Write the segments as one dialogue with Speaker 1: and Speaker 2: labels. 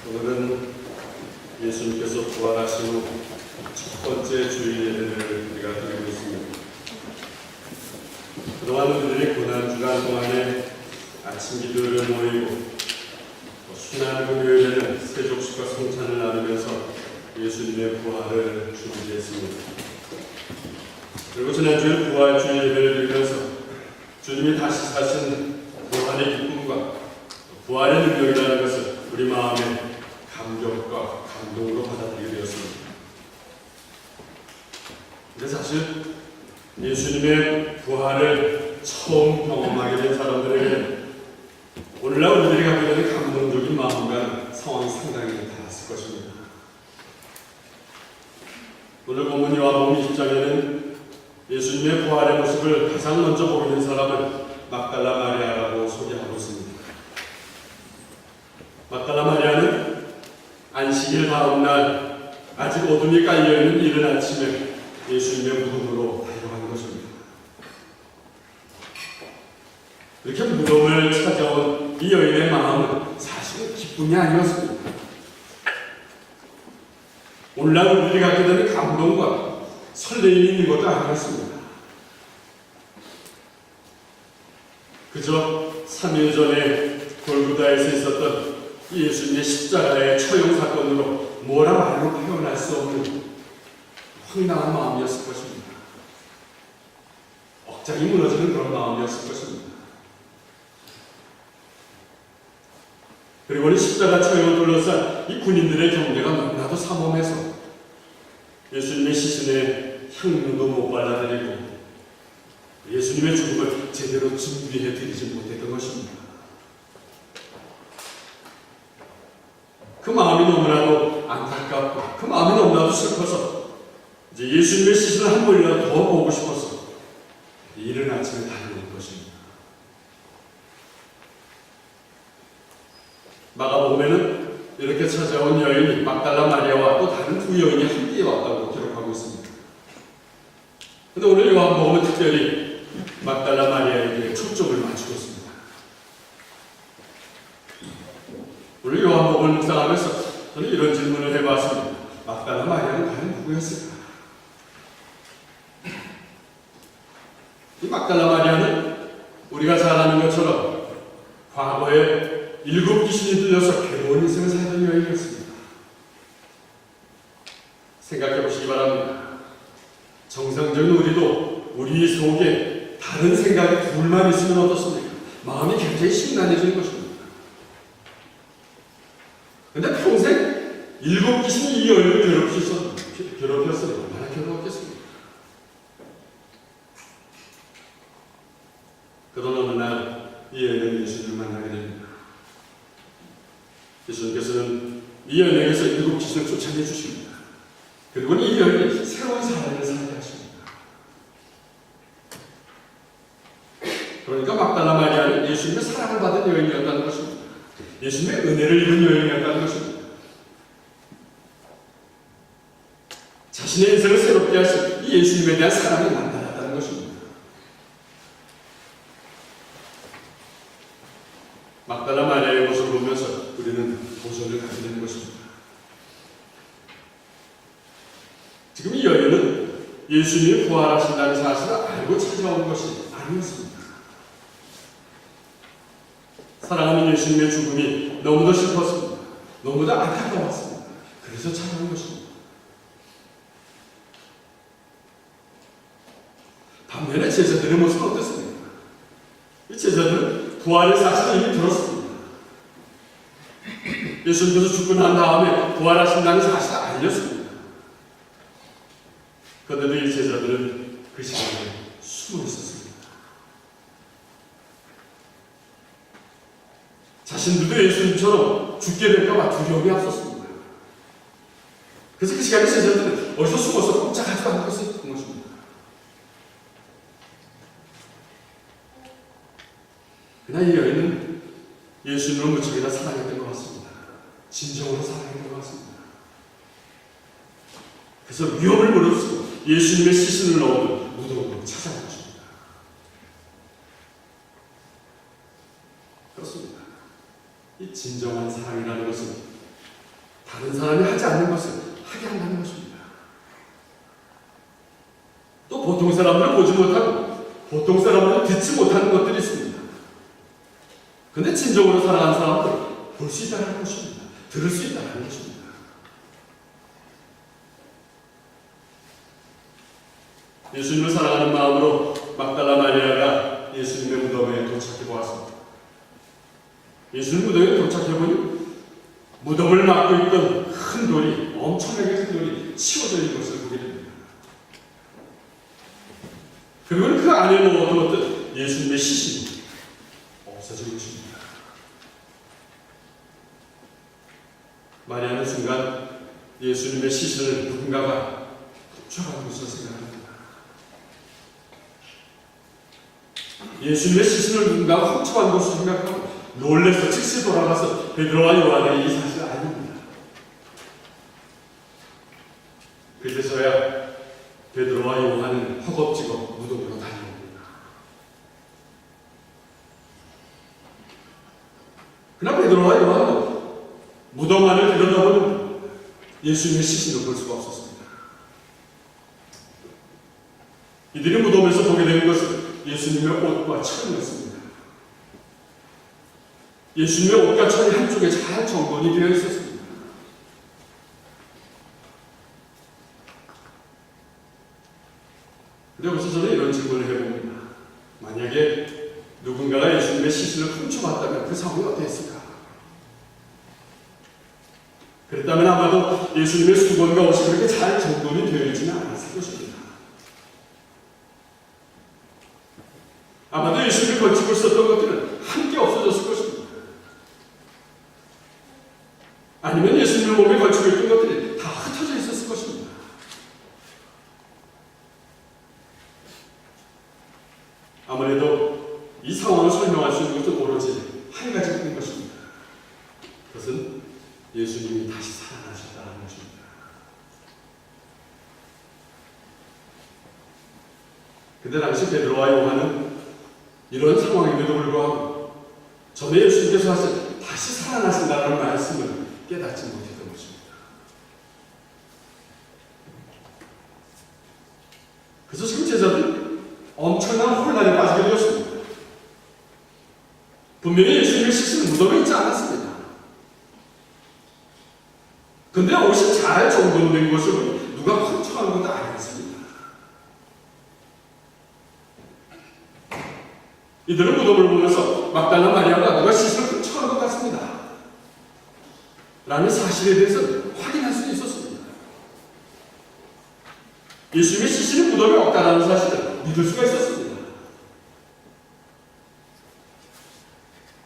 Speaker 1: 오늘은 예수님께서 부활하신 후 첫 번째 주일 예배를 우리가 드리고 있습니다. 그동안 우리들이 고난주간 동안에 아침 기도를 모이고 순환 금요일에는 세족식과 성찬을 나누면서 예수님의 부활을 준비했습니다. 그리고 지난주에 부활 주일 예배를 드리면서 주님이 다시 사신 부활의 기쁨과 부활의 능력이라는 것을 우리 마음에 감격과 감동으로 받아들이게 되었습니다. 근데 사실 예수님의 부활을 처음 경험하게 된 사람들에게 오늘날 우리들이 갖게 되는 감동적인 마음과 상황이 상당히 달랐을 것입니다. 오늘 본문 요한복음 20장에는 예수님의 부활의 모습을 가장 먼저 보게 된 사람은 막달라 마리아라고 소개하고 있습니다. 막달라 마리아는 안식일 다음 날 아직 어둠이 깔려있는 이른 아침에 예수님의 무덤으로 달려가는 것입니다. 이렇게 무덤을 찾아온 이 여인의 마음은 사실은 기쁨이 아니었습니다. 오늘날 우리들이 갖게 되는 감동과 설레임이 있는 것도 아니었습니다. 그저 3일 전에 골고다에서 있었던 예수님의 십자가의 처형 사건으로 뭐라 말로 표현할 수 없는 황당한 마음이었을 것입니다. 억장이 무너지는 그런 마음이었을 것입니다. 그리고 이 십자가 처형을 둘러싼 이 군인들의 경계가 너무나도 삼엄해서 예수님의 시신에 향유도 못 발라드리고 예수님의 죽음을 제대로 준비해 드리지 못했던 것입니다. 그 마음이 너무나도 안타깝고 그 마음이 너무나도 슬퍼서 이제 예수님의 시신을 한 번이라도 더 보고 싶어서 이른 아침에 달려온 것입니다. 마가복음에는 이렇게 찾아온 여인이 막달라 마리아와 또 다른 두 여인이 함께 왔다고 기록하고 있습니다. 그런데 오늘 요한복음은 특별히 막달라 마리아에게 초점을 맞추고 있습니다. 오늘 요한복음을 묵상하면서 저는 이런 질문을 해봤습니다. 막달라 마리아는 과연 누구였을까? 이 막달라 마리아는 우리가 잘 아는 것처럼 과거에 7 귀신이 들려서 괴로운 인생을 살던 여인이었습니다. 생각해 보시기 바랍니다. 정상적인 우리도 우리 속에 다른 생각이 둘만 있으면 어떻습니까? 마음이 굉장히 심란해지는 것입니다. 그런데 평생 7 귀신이 이 여인을 괴롭혔으니 얼마나 괴로웠겠습니까? 그러던 어느 날 이 여인은 예수님을 만나게 됩니다. 예수님께서는 이 여인에게서 7 귀신을 쫓아내 주십니다. 그리고 이 여인이 새로운 삶을 살게 하십니다. 그러니까 막달라 마리아는 예수님의 사랑을 받은 여인이었다는 것입니다. 예수님의 은혜를 입은 여인이었다는 것입니다. 자신의 인생을 새롭게 하신 이 예수님에 대한 사랑이 남달랐다는 것입니다. 막달라 마리아의 모습을 보면서 우리는 도전을 갖게 되는 것입니다. 지금 이 여인은 예수님이 부활하신다는 사실을 알고 찾아온 것이 아니었습니다. 사랑하는 예수님의 죽음이 너무도 슬펐습니다. 너무도 안타까웠습니다. 그래서 찾아온 것입니다. 반면에 제자들의 모습은 어땠습니까? 이 제자들은 부활의 사실을 이미 들었습니다. 예수님께서 죽고 난 다음에 부활하신다는 사실을 알렸습니다. 그런데도 이 제자들은 그 시간에 숨어 있었습니다. 자신들도 예수님처럼 죽게 될까봐 두려움이 앞섰습니다. 그래서 그 시간에 제자들은 어디서 숨어서 꼼짝하지 않고 있었던 것입니다. 그러나 이 여인은 예수님을 무척이나 사랑했던 것 같습니다. 진정으로 사랑했던 것 같습니다. 그래서 위험을 무릅쓰고 예수님의 시신을 넣은 무덤으로 찾아온 것입니다. 그렇습니다. 이 진정한 사랑이라는 것은 다른 사람이 하지 않는 것을 하게 한다는 것입니다. 또 보통 사람들은 보지 못하고 보통 사람들은 듣지 못하는 것들이 있습니다. 그런데 진정으로 사랑하는 사람들은 볼 수 있다는 것입니다. 들을 수 있다는 것입니다. 예수님을 사랑하는 마음으로 막달라 마리아가 예수님의 무덤에 도착해 보았습니다. 예수님 무덤에 도착해 보니 무덤을 막고 있던 큰 돌이, 엄청나게 큰 돌이 치워져 있는 것을 보게 됩니다. 그리고 그 안에 넣어두었던 예수님의 시신이 없어진 것입니다. 마리아는 순간 예수님의 시신을 누군가가 훔쳐간 것을 생각합니다. 예수님의 시신을 누군가가 훔쳐간 것을 생각하고 놀라서 즉시 돌아가서 베드로와 요한에게 이 사실을 알립니다. 그제서야 베드로와 요한은 허겁지겁 무덤으로 달려옵니다. 그러나 베드로와 요한은 무덤 안을 들여다보는 예수님의 시신을 볼 수가 없었습니다. 이들이 무덤에서 보게 된 것은 예수님의 옷과 천이었습니다. 예수님의 옷과 천이 한쪽에 잘 정돈이 되어 있었습니다. 근데 여기서 저는 이런 질문을 해봅니다. 만약에 누군가가 예수님의 시신을 훔쳐갔다면 그 상황이 어땠을까? 그랬다면 아마도 예수님의 수건과 옷이 그렇게 잘 정돈이 되어 있지는 않았을 것입니다. 아마도 예수님이 걸치고 있었던 것들은 함께 없어졌을 것입니다. 아니면 예수님의 몸에 걸치고 있던 것들이 다 흩어져 있었을 것입니다. 아무래도 이 상황을 설명할 수 있는 것은 오로지 한 가지뿐인 것입니다. 그것은 예수님이 다시 살아나셨다는 것입니다. 근데 당시 베드로와 요한은 이런 상황임에도 불구하고 전에 예수님께서 하신 다시 살아나신다는 말씀을 깨닫지 못했던 것입니다. 그래서 지금 제자들은 엄청난 혼란에 빠지게 되었습니다. 분명히 예수님의 시신은 무덤에 있지 않았습니다. 근데 옷이 잘 정돈된 것을 보니 누가 훔쳐간 것도 아니었습니다. 이들은 무덤을 보면서 막달라 마리아가 누가 시신을 훔쳐간 것 같습니다. 라는 사실에 대해서 확인할 수 있었습니다. 예수님의 시신이 무덤에 없다라는 사실을 믿을 수가 있었습니다.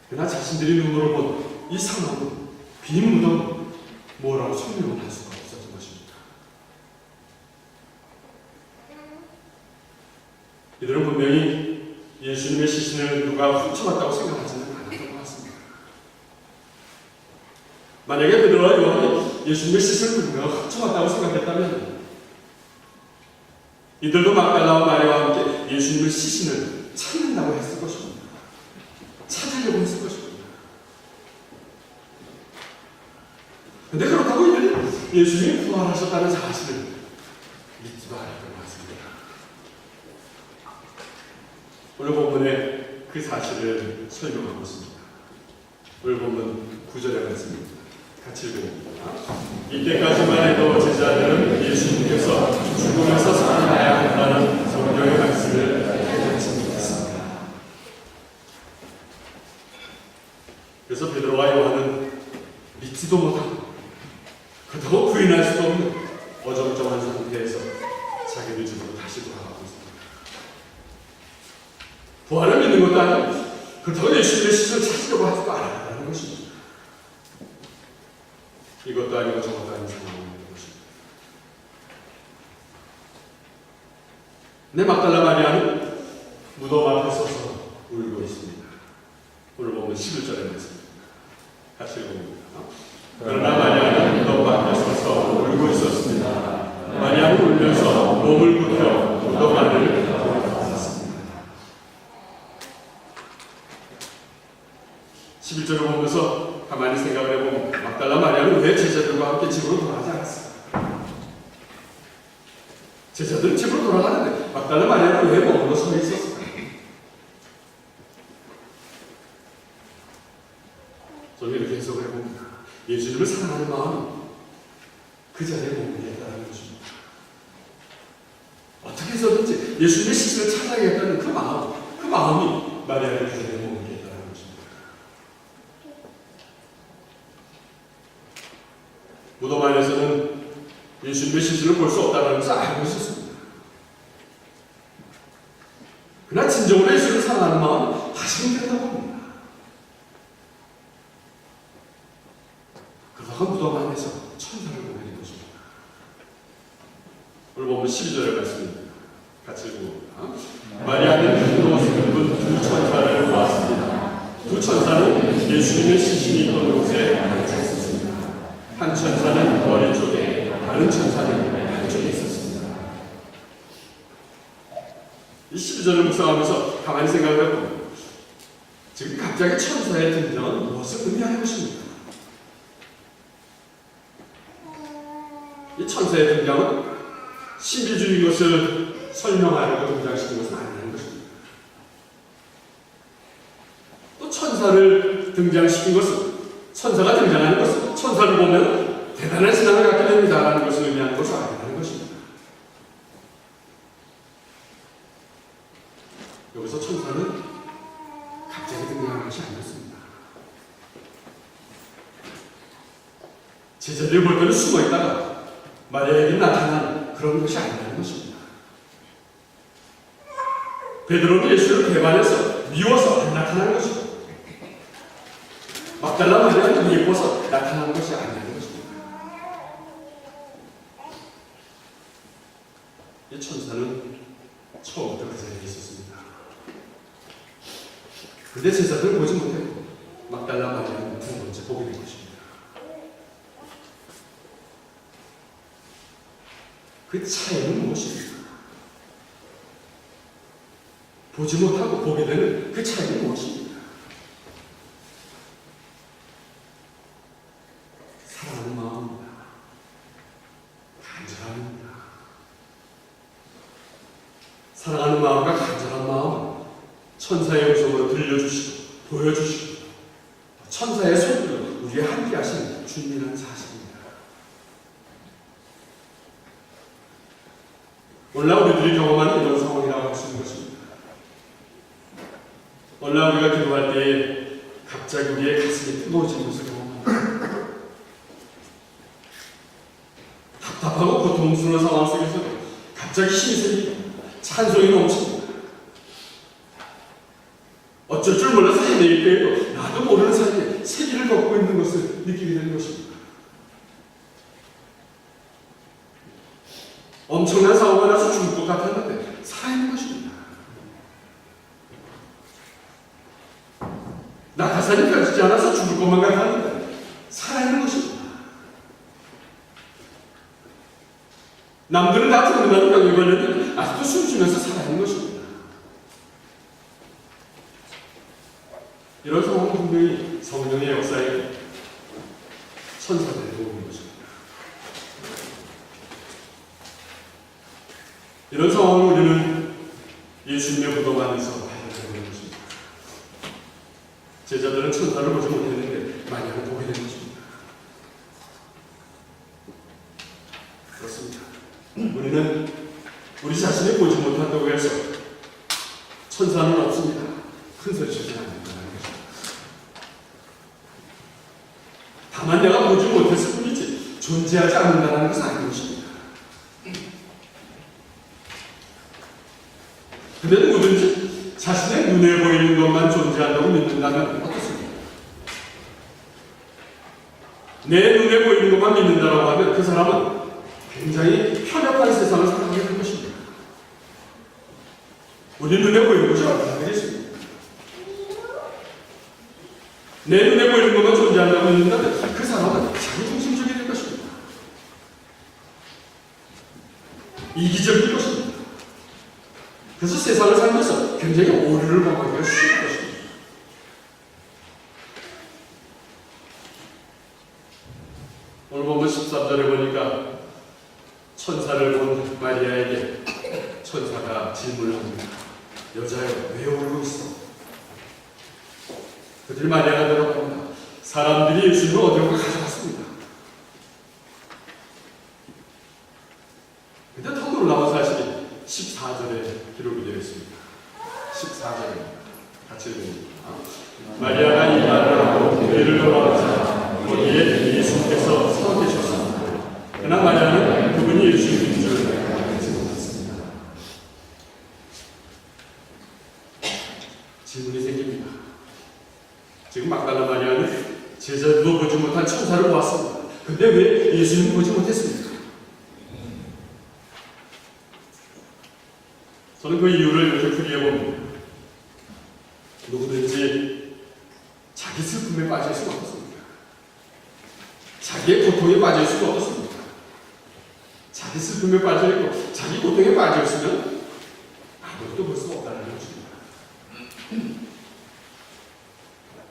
Speaker 1: 그러나 자신들이 눈으로 본 이 상황은 빈 무덤은 뭐라고 설명을 할 수가 없었던 것입니다. 이들은 분명히 예수님의 시신을 누가 훔쳐갔다고 생각하지는 않았던 것 같습니다. 만약에 베드로와 요한이 예수님의 시신을 누군가가 훔쳐갔다고 생각했다면 이들도 막달라와 마리아와 함께 예수님의 시신을 찾는다고 했을 것입니다. 찾으려고 했을 것입니다. 그런데 그렇다고 이들이 예수님이 부활하셨다는 사실을 믿지도 않았던 것 같습니다. 오늘 본문에 그 사실을 설명하고 있습니다. 오늘 본문 9절에 말씀입니다. 같이 읽어봅니다. 이때까지만 해도 제자들은 예수님께서 죽음에서 살아나야 한다는 성경의 말씀을 깨닫지 못했습니다. 그래서 베드로와 요한은 믿지도 못하고 그렇다고 부인할 수도 없는 어정쩡한 상태에서 자기들 집으로 다시 돌아가고 있습니다. 부활을 믿는 것도 아니고 그렇다고 예수님의 시신을 찾으려고 하지도 않았다는 것입니다. 이것도 아니고 저것도 아닌 상황인 것입니다. 네, 막달라 마리아는 무덤 앞에 서서 울고 있습니다. 오늘 보면 11절에 말씀입니다. 같이 읽어봅니다. 그러나 마리아는 무덤 앞에 서서 울고 있었습니다. 마리아는 울면서 몸을 굽혀 무덤 안을 들어갔습니다. 11절을 보면서 가만히 생각을 해보면 막달라 마리아는 후에 제자들과 함께 집으로 돌아가지 않았습니다. 제자들은 집으로 돌아가는데 막달라 마리아는 왜 머물러 서 있었을까요? 저는 이렇게 해석을 해봅니다. 예수님을 사랑하는 마음이 그 자리에 머물게 했다는 것입니다. 어떻게 해서든지 예수님의 시신을 찾아야겠다는 그 마음이 마리아의 그 자리에 머물게 했다는 것입니다. 무덤 안에서는 예수님의 시신을 볼 수 없다는 것을 알고 있었습니다. 그러나 진정으로 예수를 사랑하는 마음은 화신되었다고 합니다. 그러다가 무덤 안에서 천사를 보게 된 것입니다. 오늘 보면 12절의 말씀입니다. 같이 읽어봅니다. 마리아는 흰 옷을 입은 두 천사를 보았습니다. 두 천사는 예수님의 시신이 있던 곳에 앉아 있었습니다. 한 천사는 머리 쪽에, 다른 천사는 왼쪽에 있었습니다. 이 12절을 묵상하면서 가만히 생각을 해보면 지금 갑자기 천사의 등장은 무엇을 의미하는 것입니까? 이 천사의 등장은 신비주의 것을 설명하려고 등장시킨 것은 아니라는 것입니다. 또 천사를 등장시킨 것은, 천사가 등장하는 것은 천사를 보면 대단한 신앙을 갖게 됩니다라는 것을 의미하는 것은 아니라는 것입니다. 여기서 천사는 갑자기 등장하는 것이 아니었습니다. 제자들이 볼 때는 숨어있다가 마리아에게 나타난 그런 것이 아니라는 것입니다. 베드로는 예수를 배반해서 미워서 안 나타난 것이고 막달라 마리아는 예뻐서 나타난 것이 아니라는 것입니다. 이 천사는 처음부터 그 자리에 있었습니다. 그런데 제자들은 보지 못했고 막달라 마리아는 두 번째 보게 된 것입니다. 그 차이는 무엇입니까? 보지 못하고 보게 되는 그 차이는 무엇입니까? 사랑하는 마음입니다. 간절함입니다. 사랑하는 마음과 간절한 마음은 천사의 음성으로 들려주시고 보여주시고 천사의 손으로 우리와 함께 하신 주님이라는 사실입니다. 오늘날 우리들이 경험하는 이런 상황이라고 할 수 있는 것입니다. 오늘날 우리가 기도할 때에 갑자기 우리의 가슴이 뜨거워지는 것을 경험합니다. 답답하고 고통스러운 상황 속에서도 갑자기 힘이 생기고 찬송이 넘칩니다. 어쩔 줄 몰라서 헤매일 때에도 나도 모르는 사이에 세기를 걷고 있는 것을 느끼게 되는 것입니다. 엄청난 사고가 나서 죽을 것 같았는데 살아있는 것입니다. 낙하산이 펴지지 않아서 죽을 것만 같았는데 살아있는 것입니다. 남들은 다 죽는다는 병에 걸렸는데 아직도 숨쉬면서 살아있는 것입니다. 이런 상황은 분명히 성령의 역사에 천사들이 도움인 것입니다. 이런 상황을 우리는 예수님의 무덤 안에서 발견하는 것입니다. 제자들은 천사를 보지 못했는데 마리아를 보게 된 것입니다. 그렇습니다. 우리는 우리 자신을 보지 못한다고 해서 천사는 없습니다. 큰 소리 치지 않는다는 것입니다. 다만 내가 보지 못했을 뿐이지 존재하지 않는다는 것은 아닌 것입니다. 근데 누구든지 자신의 눈에 보이는 것만 존재한다고 믿는다면 어떻습니까? 내 눈에 보이는 것만 믿는다고 하면 그 사람은 굉장히 편협한 세상을 살아가게 될 것입니다. 우리 눈에 보이는 것이 어떻게 되겠습니까? 내 눈에 보이는 것만 존재한다고 믿는다면 그 사람은 자기중심적이 될 것입니다. 이기적일 것입니다. 그래서 세상을 살면서 굉장히 오류를 범하기가 쉬운 것입니다. 오늘 보면 13절에 보니까 천사를 본 마리아에게 천사가 질문을 합니다. 여자여, 왜 울고 있어? 그들이 마리아가 대답합니다. 사람들이 예수님을 어디로 가져갔습니다. 근데 더 놀라운 사실이 14절에 기록이 되어 있습니다. 14절입니다. 같이 읽습니다. 마리아가 이 말을 하고 교회를 돌아가자 거기에 예수님께서 서 계셨습니다. 그러나 마리아는 그분이 예수님인 줄 알지 못했습니다. 질문이 생깁니다. 지금 막달라 마리아는 제자도 보지 못한 천사를 보았습니다. 근데 왜 예수님을 보지 못했습니까? 저는 그 이유를 이렇게 풀이해 봅니다. 누구든지 자기 슬픔에 빠질 수가 없습니다. 자기의 고통에 빠질 수가 없습니다. 자기 슬픔에 빠져 있고 자기 고통에 빠져 있으면 아무것도 볼 수 없다는 것입니다.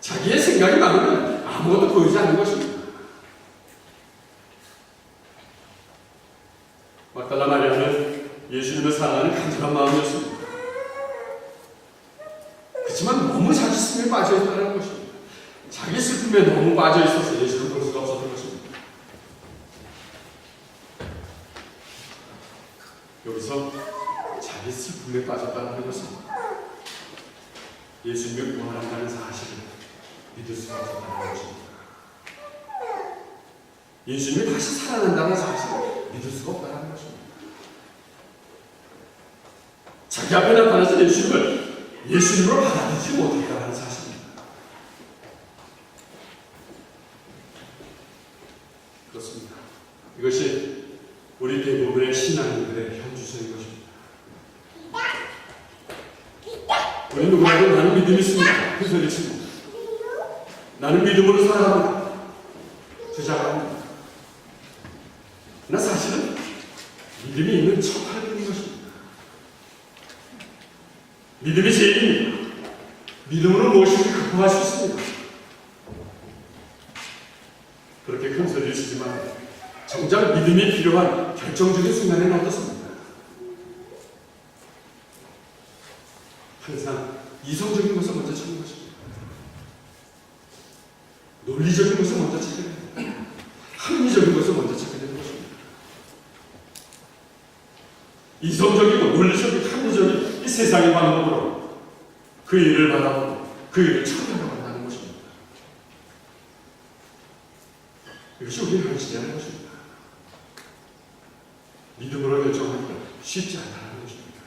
Speaker 1: 자기의 생각이 많으면 아무것도 보이지 않는 것입니다. 막달라 마리아는 예수님을 사랑하는 간절한 마음이었습니다. 그렇지만 너무 자기 슬픔에 빠져 있다는 것입니다. 자기 슬픔에 너무 빠져 있어서 예수를 볼 수가 없었던 것입니다. 여기서 자기 슬픔에 빠졌다는 것은 예수님을 구원한다는 사실을 믿을 수가 없었다는 것입니다. 예수님이 다시 살아난다는 사실을 믿을 수가 없다는 것입니다. 자기 앞에 나타나서 예수님으로 받아들이지 못했다는 사실입니다. 그렇습니다. 이것이 우리 대부분의 신앙인들의 현주소인 것입니다. 우리 누구라도 나는 믿음이 있습니다. 그 소리 칩니다. 나는 믿음으로 살아갑니다. 주장합니다. 그러나 사실은 믿음이 있는 척하는 것입니다. 믿음이 제일입니다. 믿음으로 무엇이든지 극복할 수 있습니다. 그렇게 큰 소리를 치지만 정작 믿음이 필요한 결정적인 순간에는 어떻습니까? 항상 이성적인 것을 먼저 찾는 것입니다. 논리적인 것을 먼저 찾게 됩니다. 합리적인 것을 먼저 찾게 되는 것입니다. 이성적이고 논리적이고 합리적인 이 세상의 방법으로 그 일을 바라보고 그 일을 처리하려고 한다는 것입니다. 이것이 우리의 현실이라는 것입니다. 믿음으로 결정하기가 쉽지 않다는 것입니다.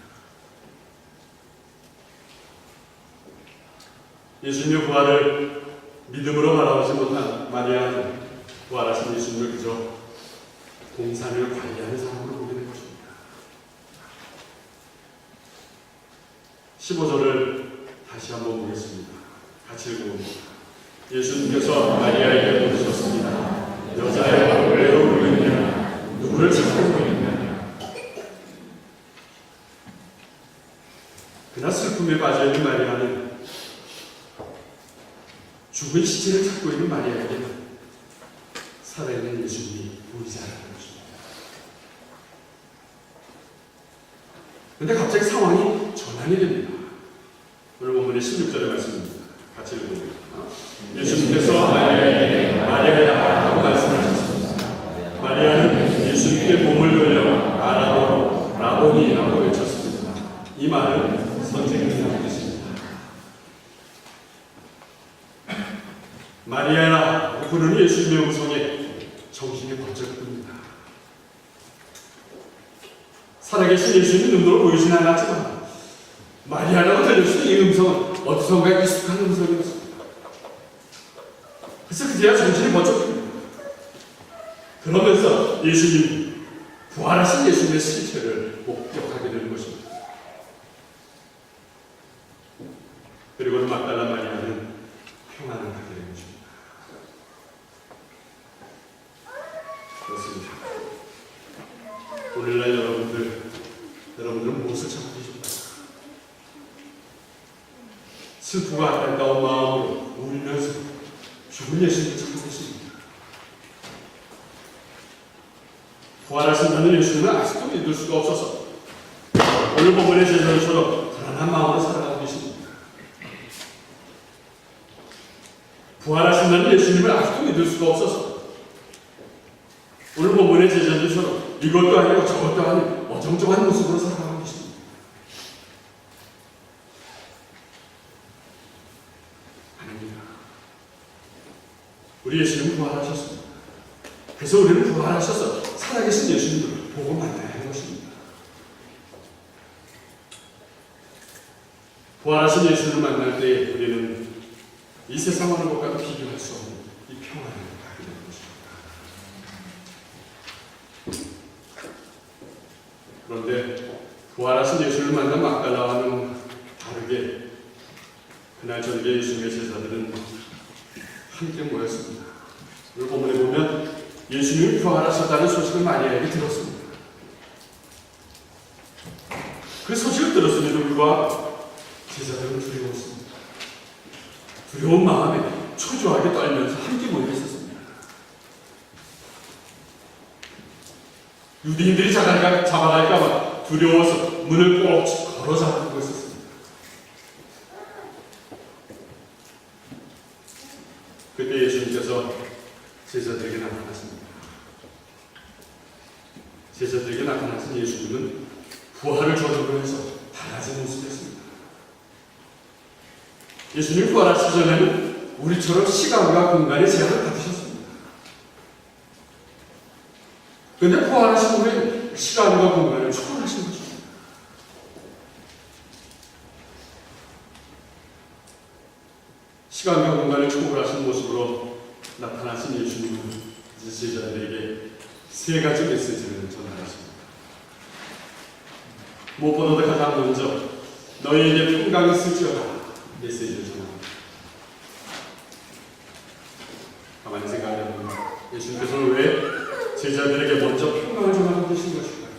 Speaker 1: 예수님의 부활을 믿음으로 바라보지 못한 마리아는 부활하신 예수님을 그저 동산을 관리하는 사람으로 보게 된 것입니다. 15절을 다시 한번 보겠습니다. 같이 읽어봅니다. 예수님께서 마리아에게 물으셨습니다. 여자여, 왜 울고 있느냐? 누구를 찾고 있느냐? 그나 슬픔에 빠져있는 마리아는 죽은 시체를 찾고 있는 마리아에게 살아있는 예수님이 보이지 않는 것입니다. 그런데 갑자기 상황이 전환이 됩니다. 오늘 본문의 16절의 말씀입니다. 같이 읽어봅니다. 예수님께서 마리아에게 마리아야 하고 말씀하셨습니다. 마리아는 예수님께 몸을 돌려 아람어로 라보니라고 외쳤습니다. 이 말은 선생님이라는 뜻입니다. 마리아라 부르는 예수님의 음성에 정신이 번쩍 듭니다. 살아계신 예수님이 눈으로 보이진 않았지만 마리아라고 들려주는 이 음성은 어디선가 익숙한 음성이었습니다. 그래서 그제야 정신이 번쩍 듭니다. 그러면서 예수님, 부활하신 예수님의 실체를 목격하게 되는 것입니다. 그리고 막달라 마리아는 평안을 갖게 되는 것입니다. 그렇습니다. 오늘날 여러분들은 무엇을 찾고 계십니까? 슬프고 안타까운 마음으로 울면서 죽은 예수님을 찾고 계십니다. 부활하신다는 예수님은 아직도 믿을 수가 없어서 오늘 본문의 제자들처럼 불안한 마음으로 살아가고 계십니다. 부활하신다는 예수님을 아직도 믿을 수가 없어서 오늘 본문의 제자들처럼 이것도 아니고 저것도 아니고 어정쩡한 모습으로 살아가고 계십니다. 아닙니다. 우리 예수님은 부활하셨습니다. 그래서 우리는 부활하셔서 살아계신 예수님을 보고 만나야 하는 것입니다. 부활하신 예수님을 만날 때 우리는 이 세상 어느 것과도 비교할 수 없는 이 평안을 갖게 되는 것입니다. 그런데 부활하신 예수를 만난 막달라와는 다르게 그날 저녁에 예수님의 제자들은 함께 모였습니다. 오늘 본문에 보면 예수님이 부활하셨다는 소식을 마리아에게 들었습니다. 그 소식을 들었음에도 불구하고 제자들은 두려웠습니다. 두려운 마음에 초조하게 떨면서 함께 모여 있었습니다. 유대인들이 잡아갈까봐 두려워서 문을 꼭 걸어 잠그고 있었습니다. 그때 예수님께서 제자들에게 나타났습니다. 제자들에게 나타나신 예수님은 부활을 저주로 해서 달라진 모습이었습니다. 예수님 부활하시기 전에는 우리처럼 시간과 공간의 제한을 받으셨습니다. 그런데 부활하신 후에 시간과 공간을 초월하신 것입니다. 시간과 공간을 초월하신 모습으로 나타나신 예수님은 제자들에게 세 가지 메시지를 전하셨습니다. 무엇보다도 가장 먼저 너희에게 평강이 있을지어다 메시지를 전합니다. 가만히 생각해보면 예수님께서는 왜 제자들에게 먼저 평강을 전하고 계신 것일까요?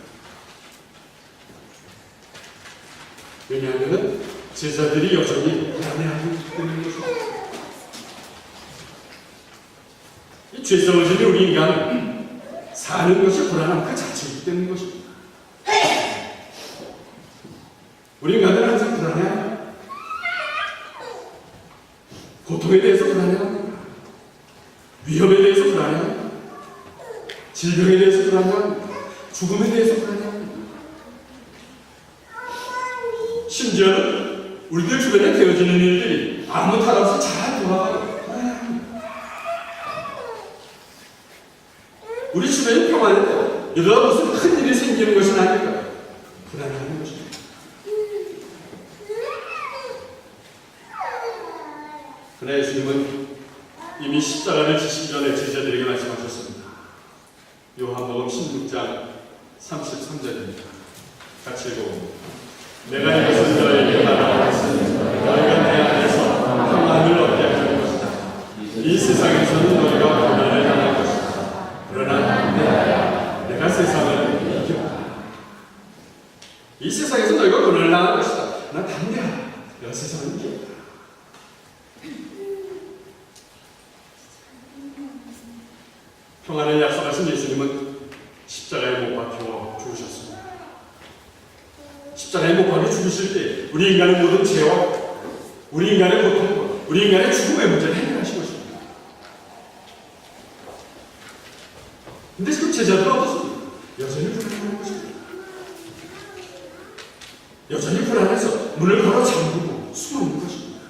Speaker 1: 왜냐하면 제자들이 여전히 불안해하고 있기 때문입니다. 이 죄성을 지닌 우리 인간은 사는 것이 불안함 그 자체이기 때문인 것입니다. 우리 인간은 항상 불안해합니다. 고통에 대해서 불안해합니다. 위험에 대해서 불안해합니다. 질병에 대해서 불안해합니다. 죽음에 대해서 불안해합니다. 심지어는 우리들 주변에 되어지는 일들이 아무 탈 없이 잘 돌아가요. 우리 주변이 평안한데 이러다 무슨 큰 일이 생기는 것은 아닐까요? 불안해하는 것입니다. 그러나 예수님은 이미 십자가를 지시기 전에 제자들에게 말씀하셨습니다. 요한복음 16장 33절입니다. 같이 읽어봅니다. 내가 이것을 너희에게 말하였으니 너희가 내 안에서 평안을 얻게 할 것이다. 이 세상에서는 너희가 고난을 당할 것이다. 그러나 내가 세상을 이겼다. 이 세상에서 너희가 고난을 당할 것이다. 나 담대하다. 내가 세상을 이겼다. 평안을 약속하신 예수님은 십자가에 못 박혀 죽으셨습니다. 십자가에 못 박혀 죽으실 때 우리 인간의 모든 죄와 우리 인간의 고통과 우리 인간의 죽음의 문제를 해결하신 것입니다. 근데 지금 제자들은 어떻습니까? 여전히 불안한 것입니다. 여전히 불안해서 문을 걸어 잠그고 숨어있는 것입니다.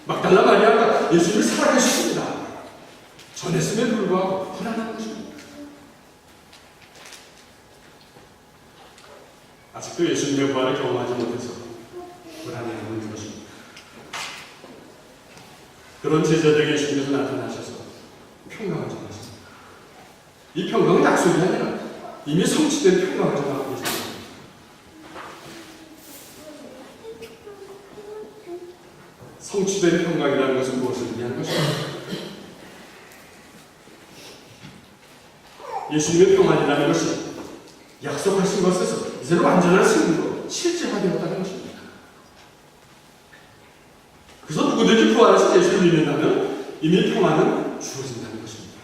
Speaker 1: 막달라 마리아가 예수님을 살아계셨습니다. 전했음에도 불구하고 불안한 것입니다. 아직도 예수님의 부활을 경험하지 못해서 불안해하는 것입니다. 그런 제자들에게 예수님께서 나타나셔서 평강을 전하십니다. 이 평강은 약속이 아니라 이미 성취된 평강을 전하고 계십니다. 성취된 평강이라는 것은 무엇을 의미하는 것입니까? 예수님의 평안이라는 것이 약속하신 것에서 이제는 완전한 승리로 실제화되었다는 것입니다. 그래서 누구든지 부활하신 예수를 믿는다면 이미 평안은 주어진다는 것입니다.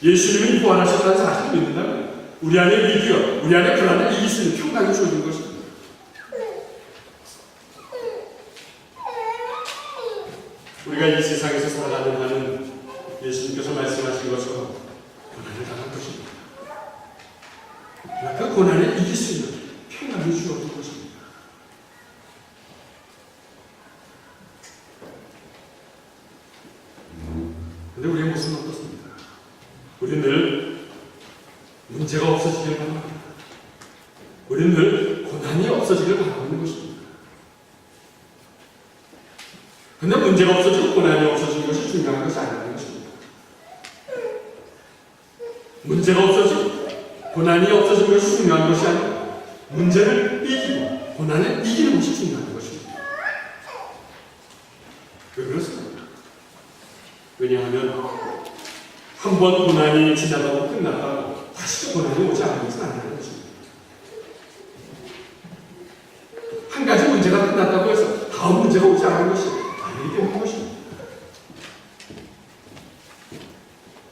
Speaker 1: 예수님이 부활하셨다는 사실을 믿는다면 우리 안에 위기와 우리 안에 불안을 이길 수 있는 평강이 주어진 것입니다. 우리가 이 세상에서 살아가는 한은 예수님께서 말씀하신 것처럼 고난을 당할 것입니다. 그 고난을 이길 수 있는 평강이 주어진 것입니다. 그런데 우리의 모습은 어떻습니까? 우리는 늘 문제가 없어지길 바랍니다. 우리는 늘 고난이 없어지길 바라고 있는 것입니다. 그런데 문제가 없어지고 고난이 없어지는 것이 중요한 것이 아니라는 것입니다. 문제가 없어지고 고난이 없어지는 것이 중요한 것이 아니라 문제를 이기고 고난을 이기는 것이 중요한 것입니다. 왜 그렇습니까? 왜냐하면 한 번 고난이 지나가고 끝났다고 다시 또 고난이 오지 않는 것은 아니라는 것입니다. 한 가지 문제가 끝났다고 해서 다음 문제가 오지 않는 것이 아니기 때문인 것입니다.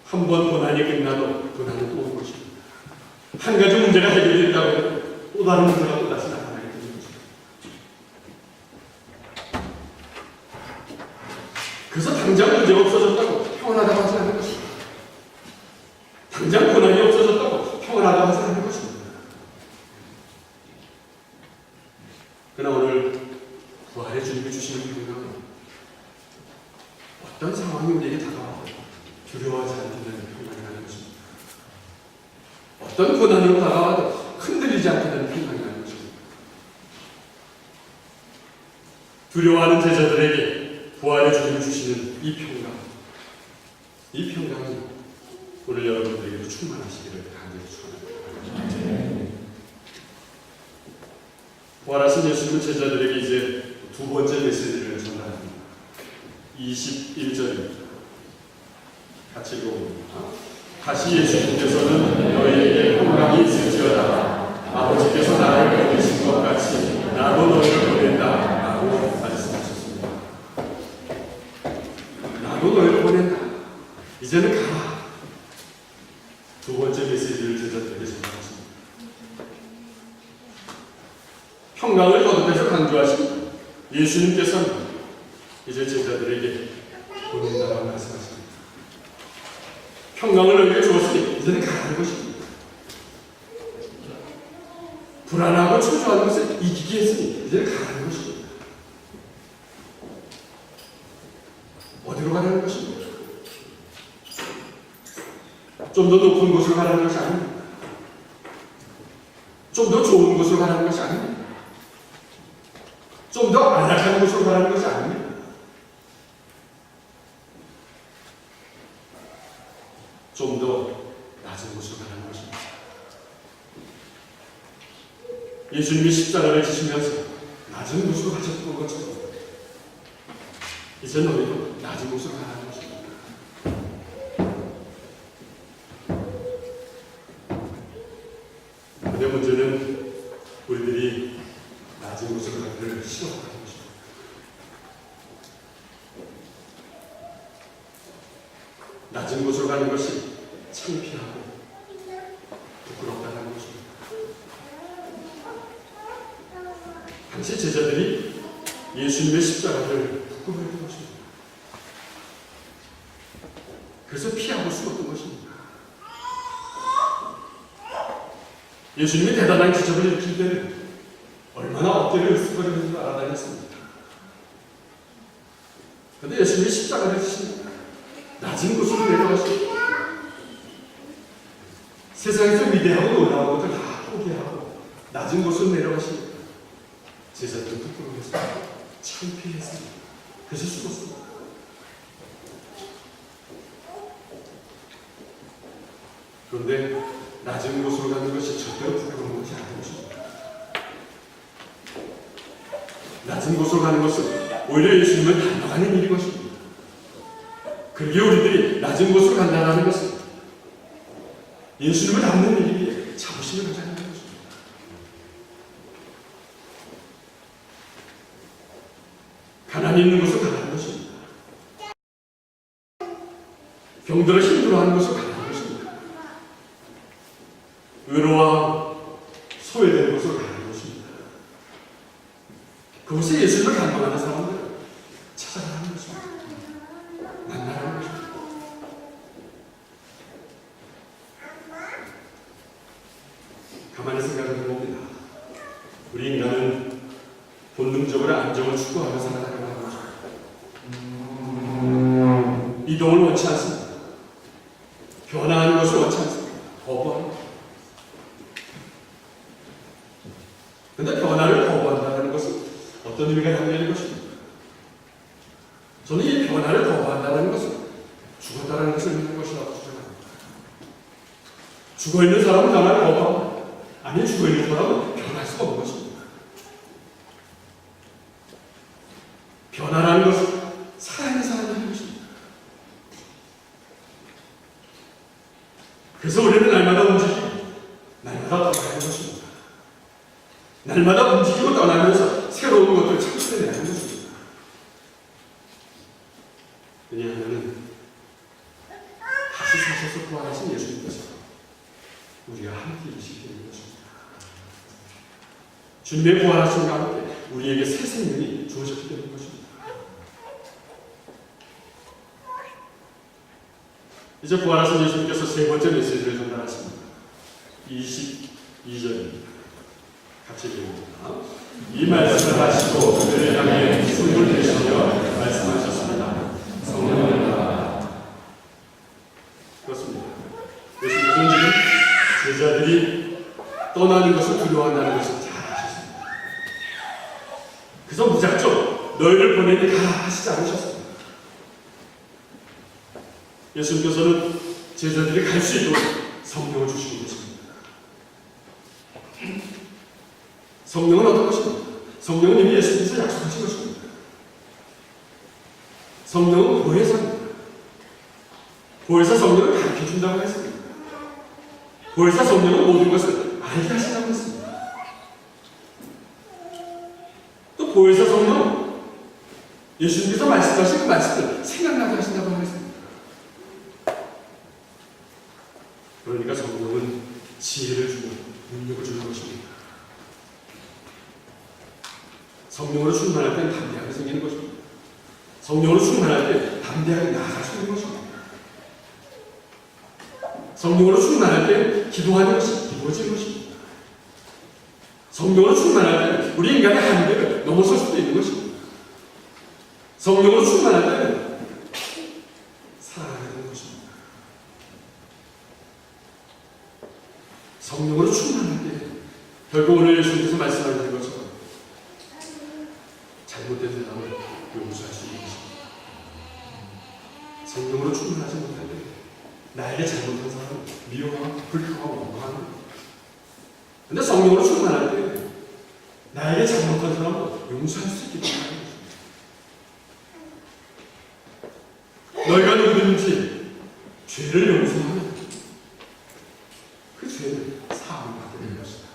Speaker 1: 한 번 고난이 끝나도 고난은 또 올 것입니다. 한 가지 문제가 해결됐다고 해도 또 다른 문제가 또 다시 나타나게 되는 것입니다. 그래서 당장 문제가 없어졌다고 평안하다고 하지 않는 것입니다. 당장 고난이 없어졌다고 평안하다고 하지 않는 것입니다. 그러나 오늘 부활의 주님이 주시는 평강은 어떤 상황이 우리에게 다가와도 두려워하지 않는 평강이라는 것입니다. 어떤 고난으로 다가와도 흔들리지 않게 되는 평강이라는 것입니다. 두려워하는 제자들에게 부활의 주님이 주시는 이 평강이 오늘 여러분들에게도 충만하시기를 간절히 축원합니다. 부활하신 예수님은 제자들에게 이제 두 번째 메시지를 전달합니다. 21절입니다. 같이 읽어봅니다. 다시 예수님께서는 너희에게 평강이 있을지어다. 아버지께서 나를 보내신 것 같이 나도 너희를 보낸다 라고 말씀하셨습니다. 나도 너희를 보낸다. 이제는 가라. 두 번째 메시지를 제자들에게 전달하십니다. 평강을 거듭해서 강조하신 예수님께서는 이제 제자들에게 보낸다고 말씀하십니다. 평강을 너희에게 주었으니 이제는 가라는 것입니다. 불안하고 초조한 것을 이기게 했으니 이제는 가라는 것입니다. 어디로 가라는 것입니다. 좀 더 높은 곳으로 가라는 것이 아닙니다. 좀 더 좋은 곳으로 가라는 것이 아닙니다. 좀 더 안락한 곳으로 가라는 것이 아닙니다. 좀 더 낮은 곳으로 가라는 것입니다. 예수님이 십자가를 지시면서 낮은 곳으로 가셨던 것처럼 이제 너희도 낮은 곳으로 가라는 것입니다. 근데 문제는 우리들이 낮은 곳으로 가기를 싫어하는 것입니다. 낮은 곳으로 가는 것이 창피하고 부끄럽다는 것입니다. 당시 제자들이 예수님의 십자가를 부끄러워했던 것입니다. 그래서 피하고 숨었던 것입니다. 예수님이 대단한 기적을 일으킬 때는 얼마나 어깨를 으쓱거리는 줄 알아다녔습니다. 그런데 예수님이 십자가를 지십니다. 낮은 곳으로 내려가시고 세상에서 위대하고 놀라운 것을 다 포기하고 낮은 곳으로 내려가십니다. 제자들은 부끄러워했습니다. 창피했습니다. 그래서 죽었습니다. 그런데 낮은 곳으로 가는 것이 절대로 부끄러운 것이 아닌 것입니다. 낮은 곳으로 가는 것은 오히려 예수님을 닮아가는 일인 것입니다. 그러기에 우리들이 낮은 곳으로 간다는 것은 예수님을 닮는 일이기에 자부심을 가져야 하는 것입니다. 가난이 있는 곳으로 가는 것입니다. 병들어 힘들어하는 곳으로 가는 것입니다. 외로워 소외된 곳으로 가는 것입니다. 그곳에 예수님을 갈망하는 사람들 찾아가는 것입니다. 만나는 것입니다. 가만히 생각을 해봅니다. 우리 인간은 본능적으로 안정을 추구하며 살아가려고 하는 것입니다. 이동을 원치 않습니다. 변화하는 것을 원치 않습니다. 거부합니다. 그런데 변화를 거부한다는 것은 어떤 의미가 담겨있는 것입니까? 저는 이 변화를 거부한다는 것은 죽었다는 것을 의미하는 것이라고 주장합니다. 죽어있는 사람은 변화를 거부합니다. 아니, 죽어있는 사람은 변할 수가 없는 것입니다. 변화라는 것은 살아있는 사람이 하는 것입니다. 그래서 우리는 날마다 움직이고 날마다 떠나는 것입니다. 날마다 움직이고 떠나면서 새로운 것들을 창출해내는 것입니다. 왜냐하면 다시 사셔서 부활하신 예수님께서 우리가 함께 계시는 것입니다. 주님의 부활하심과 함께 우리에게 새 생명이 주어졌기 때문인 것입니다. 이제 부활하신 예수님께서 세 번째 메시지를 전달하십니다. 22절입니다. 같이 읽습니다. 이 말씀을 하시고 그들을 향해 손을 대시며 말씀하셨습니다. 성령을 받아라. 그렇습니다. 예수님은 지금 제자들이 떠나는 것을 두려워한다는 것을 잘 아셨습니다. 그래서 무작정 너희를 보내니 가라 하시지 않으셨습니다. 예수님께서는 제자들이 갈 수 있도록 성령을 주시고 계십니다. 성령은 어떤 것입니까? 성령은 이미 예수님께서 약속하신 것입니다. 성령은 보혜사입니다. 보혜사 성령을 가르쳐준다고 했습니다. 보혜사 성령은 모든 것을 알게 하신다고 했습니다. 또 보혜사 성령은 예수님께서 말씀하신 그 말씀을 생각나게 하신다고 했습니다. 그러니까 성령은 지혜를 주고 능력을 주는 것입니다. 성령으로 충만할 때 담대하게 생기는 것입니다. 성령으로 충만할 때 담대하게 나아갈 수 있는 것입니다. 성령으로 충만할 때 기도하는 것이 이루어지는 것입니다. 성령으로 충만할 때 우리 인간의 한계를 넘어설 수도 있는 것입니다. 성령으로 충만할 때는 살아가게 되는 것입니다. 성령으로 충만할 때 결국 오늘 예수님께서 말씀하시는 것처럼 잘못된 사람을 용서할 수 있는 것입니다. 성령으로 충만하지 못할 때 나에게 잘못한 사람을 미워하고 불평하고 원망하는 겁니다. 그런데 성령으로 충만할 때 나에게 잘못한 사람을 용서할 수 있기 때문에 너희가 누구든지 죄를 용서하면 그 죄를 사함을 받게 될 것이다.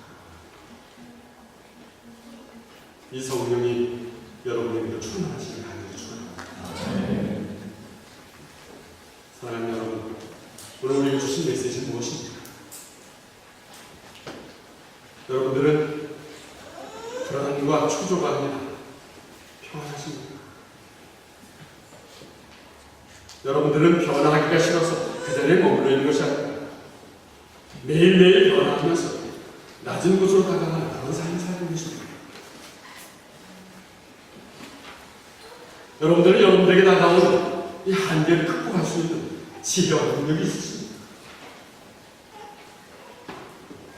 Speaker 1: 이 성령이 여러분에게도 충만하시길 간절히 축원합니다. 사랑하는 여러분, 오늘 우리에게 주신 메시지는 무엇입니까? 여러분들은 불안과 초조가 아니라 평안하십니까? 여러분들은 변화하기가 싫어서 그 자리에 머물러 있는 것이 아니라 매일매일 변화하면서 낮은 곳으로 다가가는 그런 삶을 살고 계십니다. 여러분들은 여러분들에게 다가오는 이 한계를 극복할 수 있는 지혜와 능력이 있으십니다.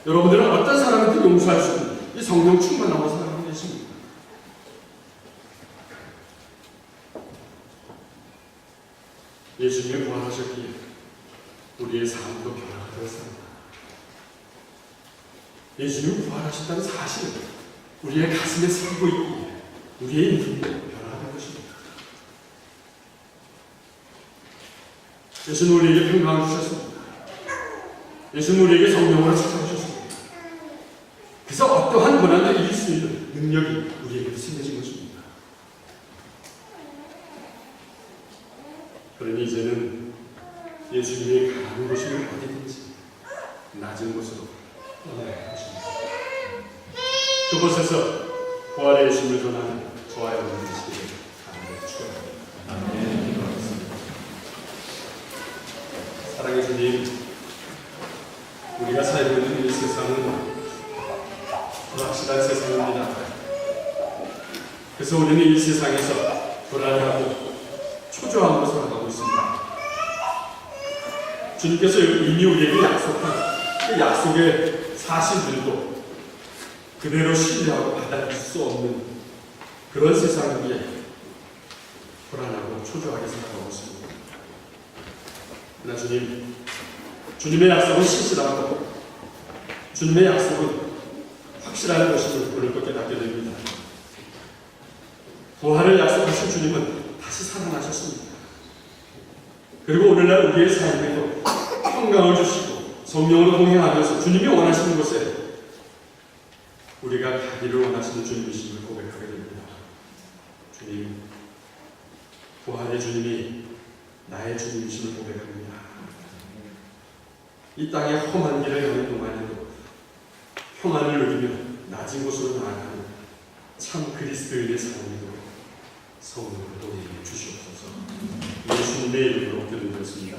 Speaker 1: 여러분들은 어떤 사람한테 용서할 수 있는 이 성령 충만함으로 살아가고 계십니다. 예수님이 부활하셨기에 우리의 삶도 변화가 되었습니다. 예수님이 부활하셨다는 사실을 우리의 가슴에 새기고 있기에 우리의 인생도 변화된 것입니다. 예수는 우리에게 평강을 주셨습니다. 예수는 우리에게 성령으로 찾아오셨습니다. 그래서 어떠한 고난도 이길 수 있는 능력이 우리에게 생겨진 것입니다. 그러니 이제는 예수님이 가는 곳이 어디든지 낮은 곳으로 떠나야 하십니다. 그곳에서 부활의 예수님을 전하는 저와 여러분이 되시기를 간절히 축원합니다. 아멘. 기도하겠습니다. 사랑의 주님, 우리가 살고 있는 이 세상은 불확실한 세상입니다. 그래서 우리는 이 세상에서 불안해하고 초조함으로 살아가고 있습니다. 주님께서 이미 우리에게 약속한 그 약속의 사실들도 그대로 신뢰하고 받아들일 수 없는 그런 세상이기에 불안하고 초조하게 살아가고 있습니다. 그러나 주님, 주님의 약속은 신실하고 주님의 약속은 확실한 것임을 오늘 또 깨닫게 됩니다. 부활을 약속하신 주님은 다시 살아나셨습니다. 그리고 오늘날 우리의 삶에도 평강을 주시고 성령으로 동행하면서 주님이 원하시는 곳에 우리가 가기를 원하시는 주님이심을 고백하게 됩니다. 주님, 부활의 주님이 나의 주님이심을 고백합니다. 이 땅의 험한 길을 가는 동안에도 평안을 누리며 낮은 곳으로 나아가는 참 그리스도인의 삶으로 성령으로 동행해 주시옵소서. 예수님의 이름으로 기도드렸습니다.